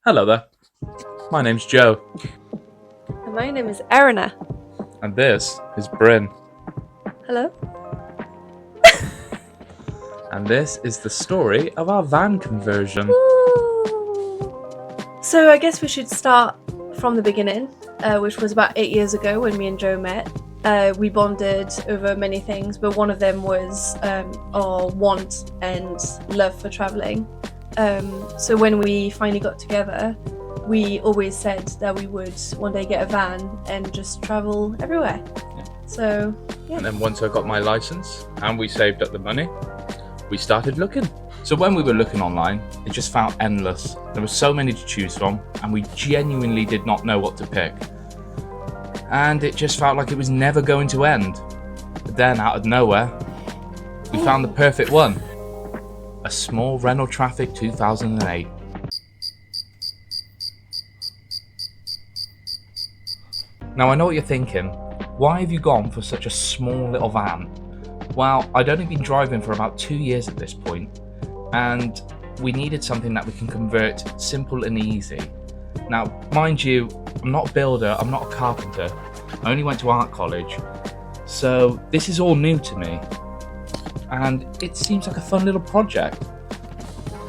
Hello there, my name's Joe, And my name is Erina. and this is Bryn, Hello? and this is the story of our van conversion. So I guess we should start from the beginning, which was about 8 years ago when me and Joe met. We bonded over many things, but one of them was our want and love for travelling. So when we finally got together, we always said that we would one day get a van and just travel everywhere. Yeah. So, yeah. And then once I got my license and we saved up the money, we started looking. So when we were looking online, it just felt endless. There were so many to choose from, and we genuinely did not know what to pick. And it just felt like it was never going to end. But then, out of nowhere, we found the perfect one. A small Renault Trafic 2008. Now I know what you're thinking. Why have you gone for such a small little van? Well, I'd only been driving for about 2 years at this point, and we needed something that we can convert simple and easy. Now, mind you, I'm not a builder, I'm not a carpenter. I only went to art college, so this is all new to me, and it seems like a fun little project.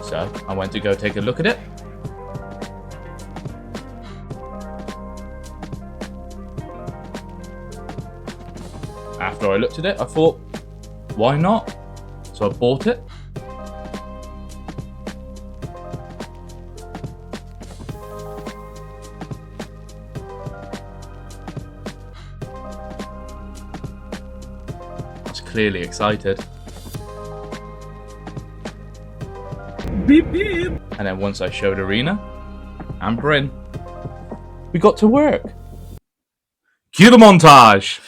So I went to go take a look at it. After I looked at it, I thought, why not? So I bought it. I was clearly excited. Beep beep. And then once I showed Arena and Bryn, we got to work. Cue the montage.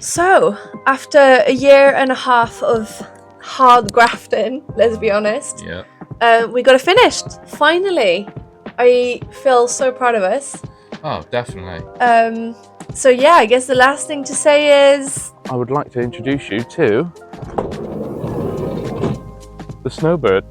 So, after a year and a half of hard grafting, let's be honest, we got it finished, finally. I feel so proud of us. Oh, definitely. So yeah, I guess the last thing to say is... I would like to introduce you to the Snowbird.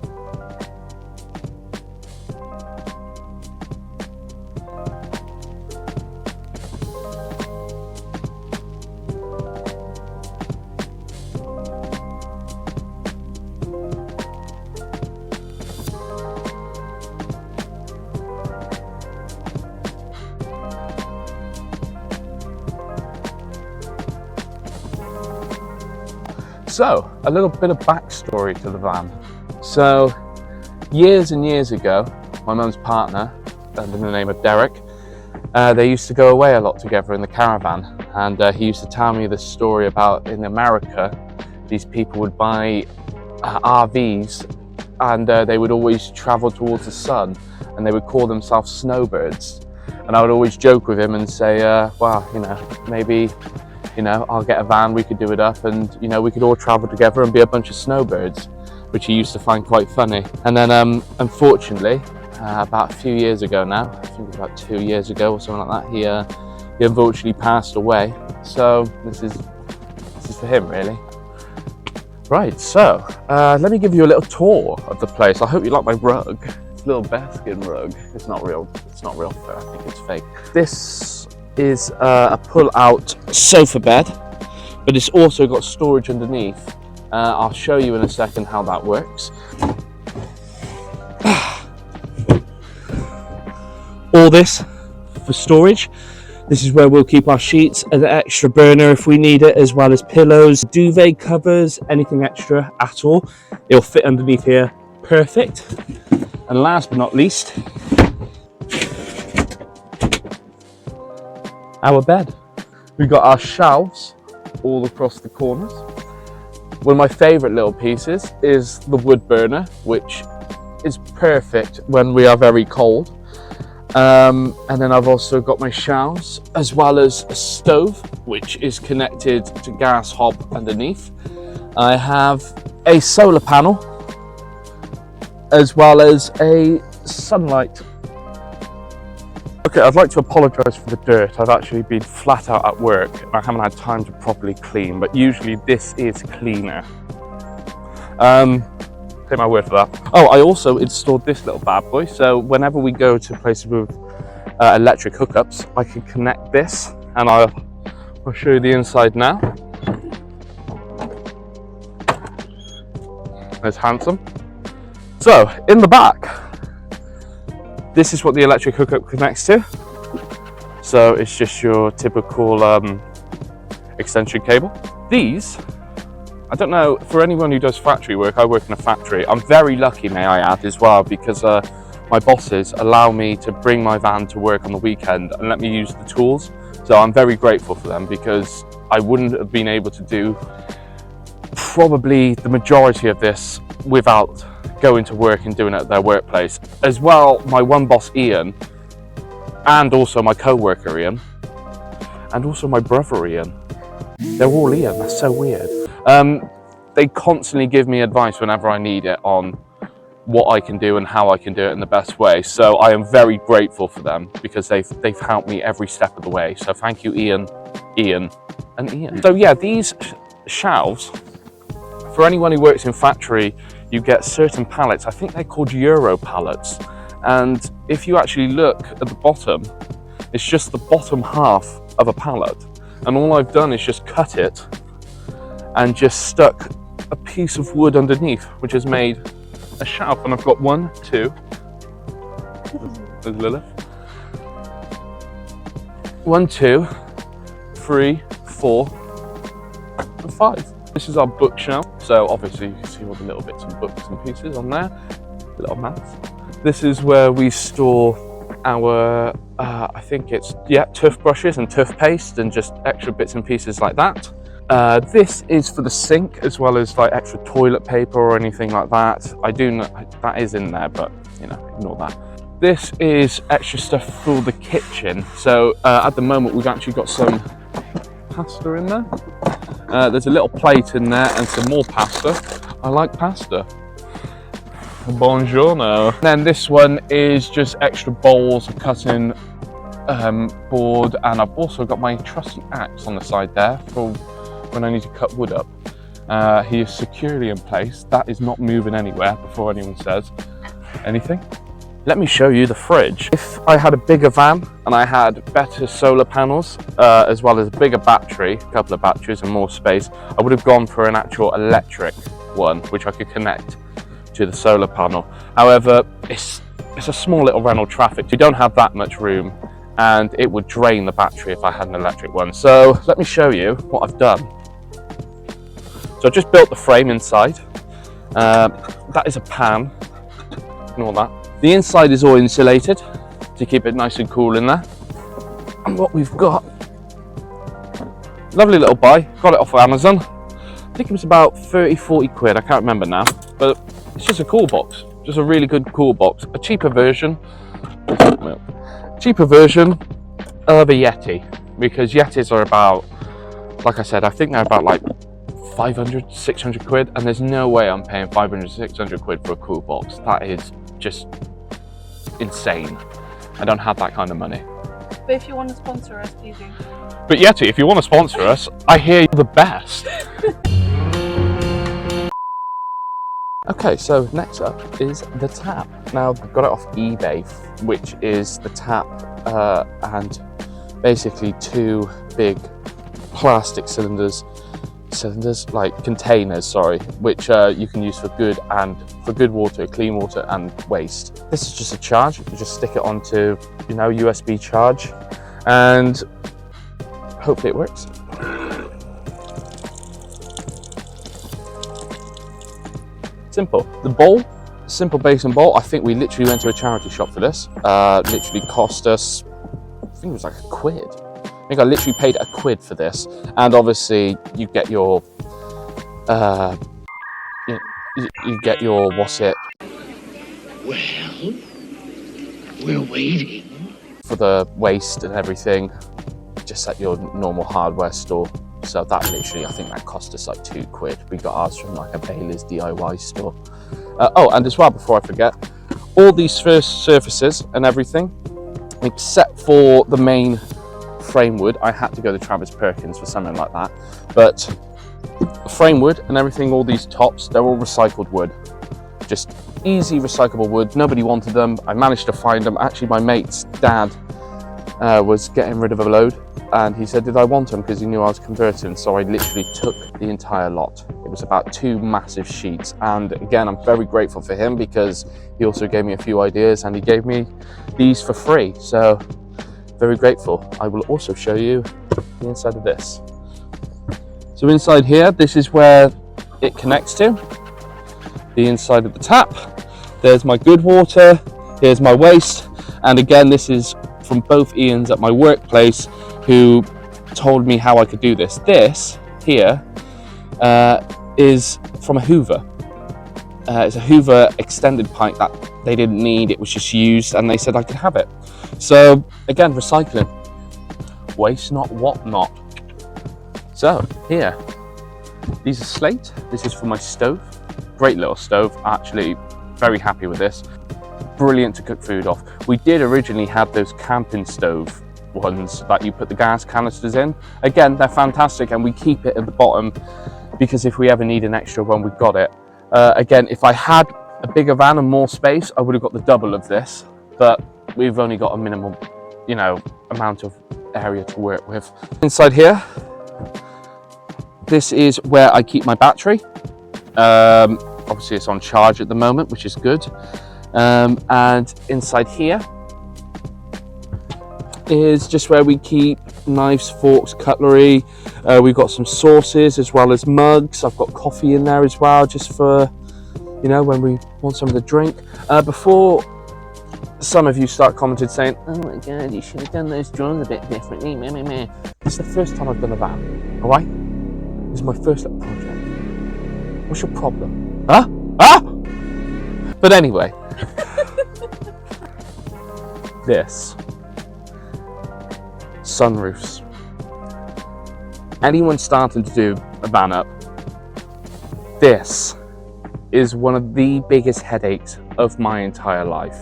So, a little bit of backstory to the van. So, years and years ago, my mum's partner, under the name of Derek, they used to go away a lot together in the caravan, and he used to tell me this story about in America, these people would buy RVs, and they would always travel towards the sun, and they would call themselves snowbirds. And I would always joke with him and say, well, maybe I'll get a van, we could do it up, and we could all travel together and be a bunch of snowbirds, which he used to find quite funny. And then unfortunately, about a few years ago now, I think about 2 years ago or something like that, he unfortunately passed away. So this is for him, really. Right, so let me give you a little tour of the place. I hope you like my rug. It's a little bearskin rug. It's not real fur, I think it's fake. This is a pull-out sofa bed, but it's also got storage underneath. I'll show you in a second how that works. All this for storage. This is where we'll keep our sheets, an extra burner if we need it, as well as pillows, duvet covers, anything extra at all. It'll fit underneath here, perfect. And last but not least, our bed. We've got our shelves all across the corners. One of my favourite little pieces is the wood burner, which is perfect when we are very cold. And then I've also got my shelves, as well as a stove, which is connected to gas hob underneath. I have a solar panel, as well as a sunlight. Okay, I'd like to apologise for the dirt. I've actually been flat out at work. I haven't had time to properly clean, but usually this is cleaner. Take my word for that. Oh, I also installed this little bad boy, so whenever we go to places with electric hookups, I can connect this, and I'll show you the inside now. It's handsome. So, in the back, this is what the electric hookup connects to. So it's just your typical extension cable. These, I don't know, for anyone who does factory work, I work in a factory. I'm very lucky, may I add, as well, because my bosses allow me to bring my van to work on the weekend and let me use the tools. So I'm very grateful for them, because I wouldn't have been able to do probably the majority of this without going to work and doing it at their workplace. As well, my one boss Ian, and also my co-worker Ian, and also my brother Ian. They're all Ian, that's so weird. They constantly give me advice whenever I need it on what I can do and how I can do it in the best way. So I am very grateful for them, because they've helped me every step of the way. So thank you, Ian, and Ian. So yeah, these shelves, for anyone who works in factory, you get certain pallets. I think they're called Euro pallets. And if you actually look at the bottom, it's just the bottom half of a pallet. And all I've done is just cut it and just stuck a piece of wood underneath, which has made a shelf. And I've got 1, 2, there's Lilith. 1, 2, 3, 4, and 5. This is our bookshelf. So obviously you can see all the little bits and books and pieces on there, little mats. This is where we store our, I think it's, yeah, toothbrushes and toothpaste and just extra bits and pieces like that. This is for the sink, as well as like extra toilet paper or anything like that. I do know that is in there, but you know, ignore that. This is extra stuff for the kitchen. So at the moment we've actually got some pasta in there. There's a little plate in there and some more pasta. I like pasta. Buongiorno. Then this one is just extra bowls, a cutting board, and I've also got my trusty axe on the side there for when I need to cut wood up. He is securely in place. That is not moving anywhere before anyone says anything. Let me show you the fridge. If I had a bigger van and I had better solar panels, as well as a bigger battery, a couple of batteries and more space, I would have gone for an actual electric one, which I could connect to the solar panel. However, it's a small little Renault Trafic. You don't have that much room, and it would drain the battery if I had an electric one. So let me show you what I've done. So I've just built the frame inside. That is a pan, ignore that. The inside is all insulated to keep it nice and cool in there. And what we've got, lovely little buy, got it off of Amazon. I think it was about 30, 40 quid, I can't remember now, but it's just a cool box, just a really good cool box. A cheaper version of a Yeti, because Yetis are about, like I said, I think they're about like 500, 600 quid, and there's no way I'm paying 500, 600 quid for a cool box. That is just insane. I don't have that kind of money. But if you want to sponsor us, please do. But Yeti, if you want to sponsor us, I hear you're the best. Okay, so next up is the tap. Now, I've got it off eBay, which is the tap and basically 2 big plastic cylinders, like containers, sorry, which you can use for good water, clean water and waste. This is just a charge. You just stick it onto, you know, USB charge, and hopefully it works. Simple. The bowl, simple basin bowl. I think we literally went to a charity shop for this. Literally cost us, I think it was like £1. I think I literally paid £1 for this, and obviously you get your you get your what's it? Well, we're waiting. For the waste and everything, just at your normal hardware store. So that literally, I think that cost us like £2. We got ours from like a Bailey's DIY store. Oh, and as well, before I forget, all these first surfaces and everything, except for the main frame wood, I had to go to Travis Perkins for something like that. But the frame wood and everything, all these tops, they're all recycled wood. Just easy recyclable wood. Nobody wanted them. I managed to find them. Actually, my mate's dad was getting rid of a load, and he said, did I want them, because he knew I was converting. So I literally took the entire lot. It was about 2 massive sheets, and again, I'm very grateful for him because he also gave me a few ideas, and he gave me these for free. So very grateful. I will also show you the inside of this. So inside here, this is where it connects to the inside of the tap. There's my good water, here's my waste, and again, this is from both Ians at my workplace who told me how I could do this. This here is from a Hoover. It's a Hoover extended pipe that they didn't need, it was just used, and they said I could have it. So again, recycling. Waste not, what not. So here, these are slate. This is for my stove. Great little stove, actually very happy with this. Brilliant to cook food off. We did originally have those camping stove ones that you put the gas canisters in. Again, they're fantastic, and we keep it at the bottom because if we ever need an extra one, we've got it. Again, if I had a bigger van and more space, I would have got the double of this, but we've only got a minimum, amount of area to work with. Inside here, this is where I keep my battery. Obviously it's on charge at the moment, which is good. And inside here is just where we keep knives, forks, cutlery. We've got some sauces as well as mugs. I've got coffee in there as well, just for, when we want some of the drink. Before some of you start commenting saying, oh my God, you should have done those drawers a bit differently. Meh, meh, meh. It's the first time I've done a van, all right? This is my first little project. What's your problem? Huh? Huh? But anyway, this. Sunroofs. Anyone starting to do a van up, this is one of the biggest headaches of my entire life.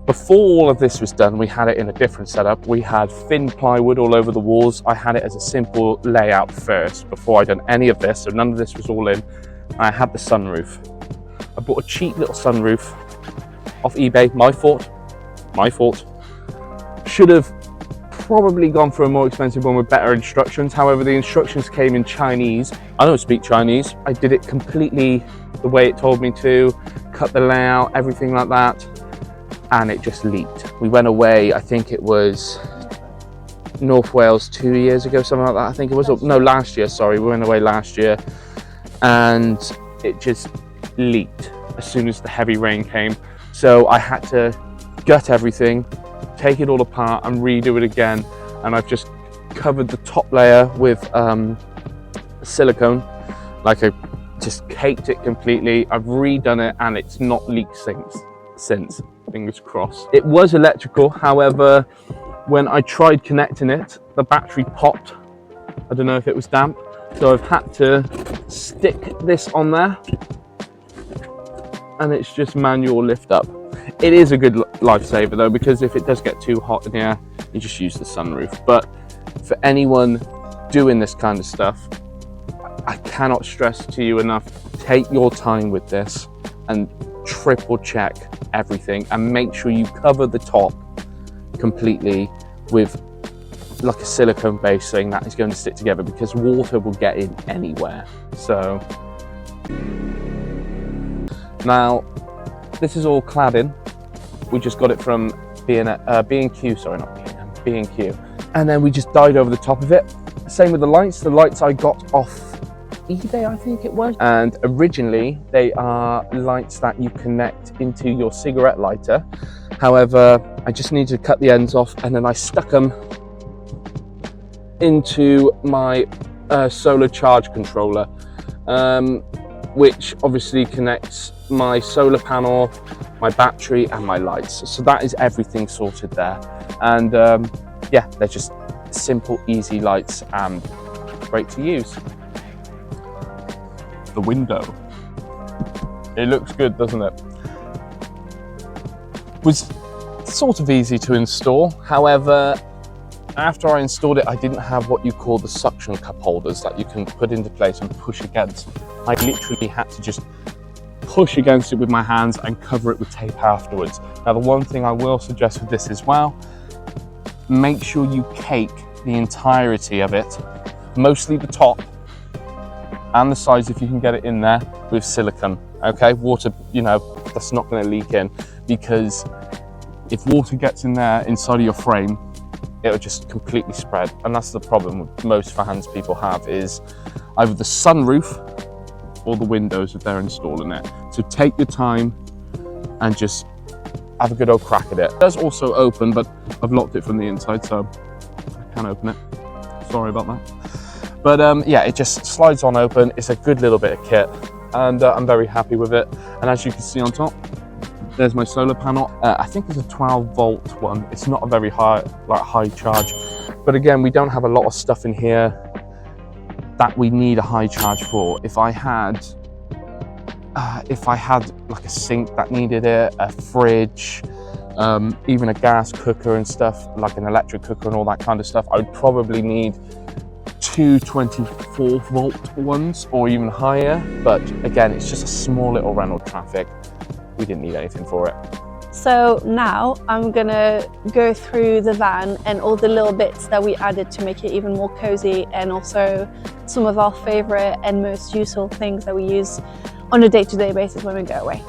Before all of this was done, we had it in a different setup. We had thin plywood all over the walls. I had it as a simple layout first before I'd done any of this, so none of this was all in. I had the sunroof. I bought a cheap little sunroof off eBay. My fault. Should have probably gone for a more expensive one with better instructions. However, the instructions came in Chinese. I don't speak Chinese. I did it completely the way it told me to, cut the layout, everything like that, and it just leaked. We went away, I think it was North Wales 2 years ago, something like that. I think it was, no, last year, sorry. We went away last year, and it just leaked as soon as the heavy rain came. So I had to gut everything, take it all apart and redo it again, and I've just covered the top layer with silicone, like I just caked it completely. I've redone it and it's not leaked since, fingers crossed. It was electrical, however, when I tried connecting it, the battery popped. I don't know if it was damp, so I've had to stick this on there, and it's just manual lift up. It is a good lifesaver though, because if it does get too hot in here, you just use the sunroof. But for anyone doing this kind of stuff, I cannot stress to you enough, take your time with this and triple check everything, and make sure you cover the top completely with like a silicone base thing that is going to stick together, because water will get in anywhere. So now this is all cladding. We just got it from B&Q, sorry, not B&Q. And then we just dyed over the top of it. Same with the lights. The lights I got off eBay, I think it was. And originally they are lights that you connect into your cigarette lighter. However, I just needed to cut the ends off, and then I stuck them into my solar charge controller, which obviously connects my solar panel, my battery and my lights. So that is everything sorted there. And yeah, they're just simple, easy lights and great to use. The window. It looks good, doesn't it? Was sort of easy to install. However, after I installed it, I didn't have what you call the suction cup holders that you can put into place and push against. I literally had to just push against it with my hands and cover it with tape afterwards. Now, the one thing I will suggest with this as well, make sure you cake the entirety of it, mostly the top and the sides if you can get it in there, with silicone. Okay, water, you know, that's not going to leak in, because if water gets in there inside of your frame, it'll just completely spread. And that's the problem with most fans people have, is either the sunroof or the windows if they're installing it. So take your time and just have a good old crack at it. It does also open, but I've locked it from the inside, so I can't open it. Sorry about that. But yeah, it just slides on open. It's a good little bit of kit, and I'm very happy with it. And as you can see on top, there's my solar panel. I think it's a 12-volt one. It's not a very high charge, but again, we don't have a lot of stuff in here that we need a high charge for. If I had like a sink that needed it, a fridge, even a gas cooker and stuff, like an electric cooker and all that kind of stuff, I would probably need two 24-volt ones or even higher. But again, it's just a small little Renault Trafic. We didn't need anything for it. So now I'm gonna go through the van and all the little bits that we added to make it even more cozy, and also some of our favorite and most useful things that we use on a day-to-day basis when we go away.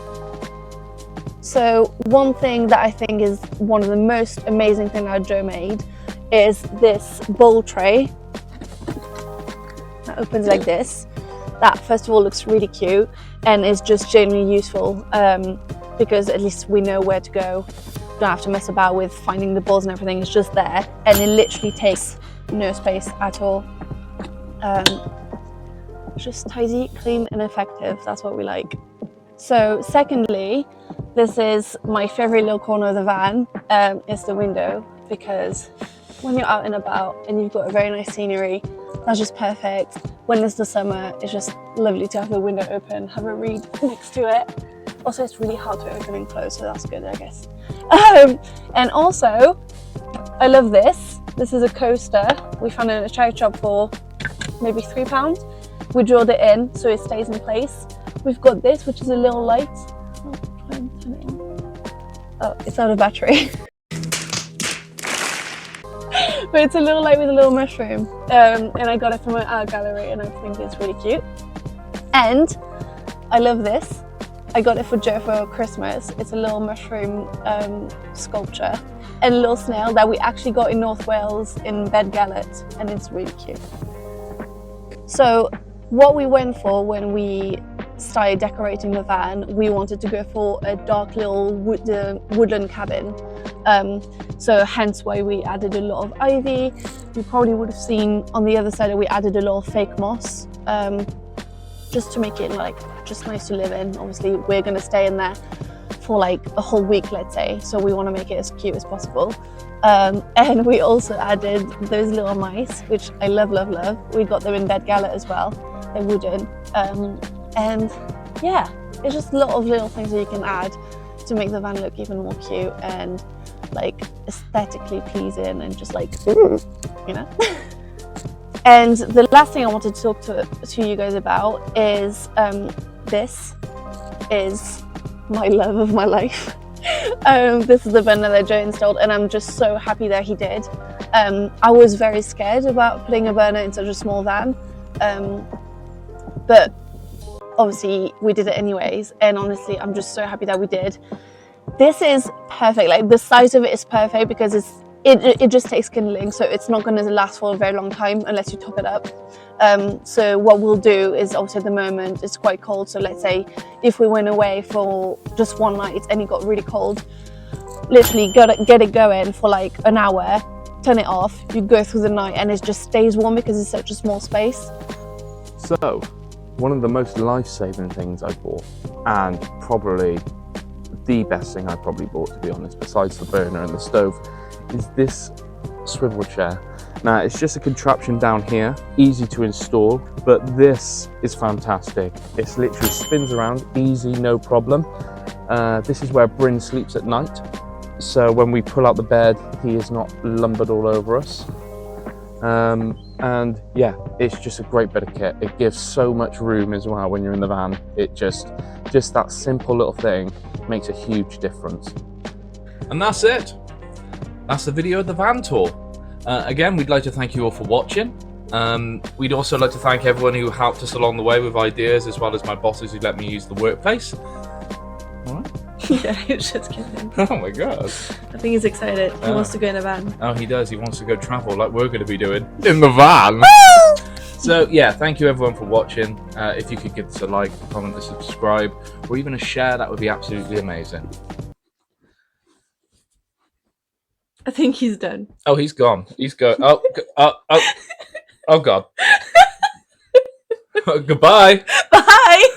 So one thing that I think is one of the most amazing things that Joe made is this bowl tray that opens like this. That first of all looks really cute and is just genuinely useful, because at least we know where to go. Don't have to mess about with finding the balls and everything. It's just there, and it literally takes no space at all. Just tidy, clean and effective. That's what we like. So secondly, this is my favorite little corner of the van. It's the window, because when you're out and about and you've got a very nice scenery, that's just perfect. When it's the summer, it's just lovely to have the window open, have a read next to it. Also, it's really hard to open and close, so that's good, I guess. And also, I love this. This is a coaster. We found it in a charity shop for maybe £3. We drilled it in so it stays in place. We've got this, which is a little light. I'll try and turn it on. Oh, it's out of battery. But it's a little light with a little mushroom. And I got it from an art gallery, and I think it's really cute. And I love this. I got it for Joe for Christmas. It's a little mushroom sculpture and a little snail that we actually got in North Wales in Bedgallet, and it's really cute. So what we went for when we started decorating the van, we wanted to go for a dark little woodland cabin. So hence why we added a lot of ivy. You probably would have seen on the other side that we added a lot of fake moss, just to make it like just nice to live in. Obviously we're going to stay in there for like a whole week, let's say, so we want to make it as cute as possible. And we also added those little mice, which I love. We got them in Bedgallet as well. They're wooden, and yeah, it's just a lot of little things that you can add to make the van look even more cute and like aesthetically pleasing and just like, you know. And the last thing I wanted to talk to you guys about is this is my love of my life. This is the burner that Joe installed, and I'm just so happy that he did. I was very scared about putting a burner in such a small van, but obviously we did it anyways, and honestly I'm just so happy that we did. This is perfect. Like, the size of it is perfect because it just takes kindling, so it's not going to last for a very long time unless you top it up. So what we'll do is, obviously at the moment it's quite cold, so let's say if we went away for just one night and it got really cold, literally get it going for like an hour, turn it off, you go through the night and it just stays warm because it's such a small space. So, one of the most life-saving things I bought, and probably the best thing I probably bought, to be honest, besides the burner and the stove, is this swivel chair. Now, it's just a contraption down here, easy to install, but this is fantastic. It literally spins around, easy, no problem. This is where Bryn sleeps at night, so when we pull out the bed, he is not lumbered all over us. And yeah, it's just a great bit of kit. It gives so much room as well when you're in the van. It just that simple little thing makes a huge difference. And that's it. That's the video of the van tour. Again, we'd like to thank you all for watching. We'd also like to thank everyone who helped us along the way with ideas, as well as my bosses who let me use the workplace. Yeah, he was just kidding. Oh my god. I think he's excited. He wants to go in a van. Oh, he does. He wants to go travel like we're going to be doing in the van. So yeah, thank you everyone for watching. If you could give us a like, a comment, a subscribe, or even a share, that would be absolutely amazing. I think he's done. Oh, he's gone. He's go. Oh god. Goodbye. Bye!